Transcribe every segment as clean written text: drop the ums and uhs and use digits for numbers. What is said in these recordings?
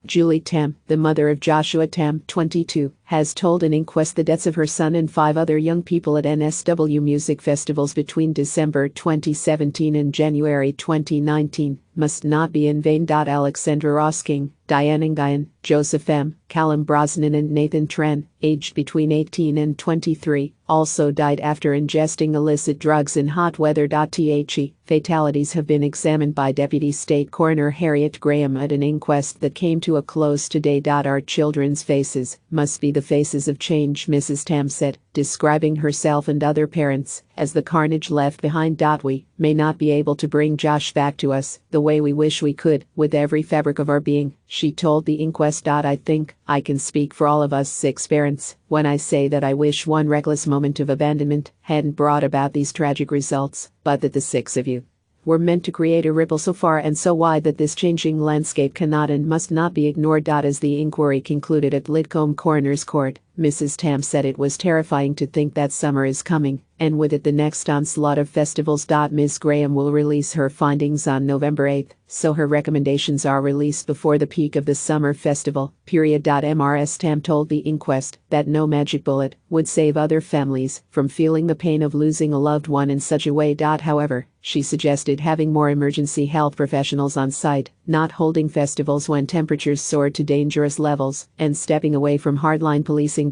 Julie Tam, the mother of Joshua Tam, 22, has told an inquest the deaths of her son and 5 other young people at NSW music festivals between December 2017 and January 2019 must not be in vain. Alexandra Rosking, Diane Nguyen, Joseph M., Callum Brosnan and Nathan Tran, aged between 18 and 23, also died after ingesting illicit drugs in hot weather. The fatalities have been examined by Deputy State Coroner Harriet Graham at an inquest that came to a close today. Our children's faces must be the faces of change, Mrs. Tam said, describing herself and other parents as the carnage left behind. We may not be able to bring Josh back to us the way we wish we could, with every fabric of our being, she told the inquest. I think I can speak for all of us 6 parents when I say that I wish one reckless moment of abandonment hadn't brought about these tragic results, but that the 6 of you were meant to create a ripple so far and so wide that this changing landscape cannot and must not be ignored. As the inquiry concluded at Lidcombe Coroner's Court, Mrs. Tam said it was terrifying to think that summer is coming, and with it the next onslaught of festivals. Ms. Graham will release her findings on November 8, so her recommendations are released before the peak of the summer festival. Mrs. Tam told the inquest that no magic bullet would save other families from feeling the pain of losing a loved one in such a way. However, she suggested having more emergency health professionals on site, not holding festivals when temperatures soared to dangerous levels, and stepping away from hardline policing.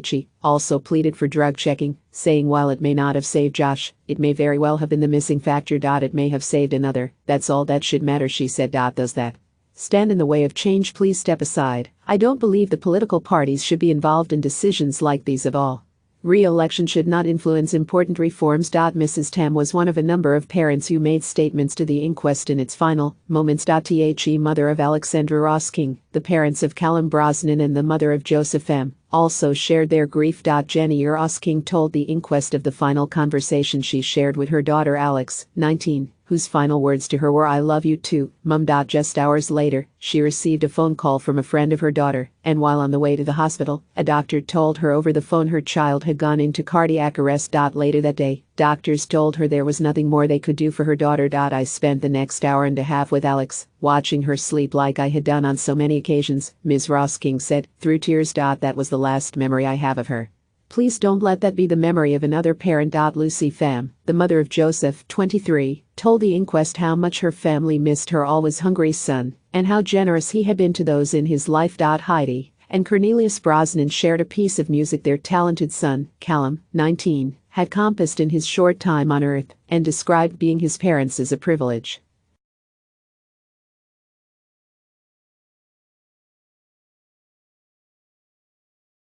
She also pleaded for drug checking, saying while it may not have saved Josh, it may very well have been the missing factor. It may have saved another. That's all that should matter, she said. Those that stand in the way of change, please step aside. I don't believe the political parties should be involved in decisions like these at all. Re-election should not influence important reforms. Mrs. Tam was one of a number of parents who made statements to the inquest in its final moments. The mother of Alexandra Rosking, the parents of Callum Brosnan and the mother of Joseph M. also shared their grief. Jenny Rosking told the inquest of the final conversation she shared with her daughter Alex, 19, whose final words to her were "I love you too, Mum." Just hours later, she received a phone call from a friend of her daughter, and while on the way to the hospital, a doctor told her over the phone her child had gone into cardiac arrest. Later that day, doctors told her there was nothing more they could do for her daughter. I spent the next hour and a half with Alex, watching her sleep like I had done on so many occasions, Ms. Rosking said, through tears. That was the last memory I have of her. Please don't let that be the memory of another parent. Lucy Pham, the mother of Joseph, 23, told the inquest how much her family missed her always hungry son, and how generous he had been to those in his life. Heidi and Cornelius Brosnan shared a piece of music their talented son, Callum, 19, had compassed in his short time on earth, and described being his parents as a privilege.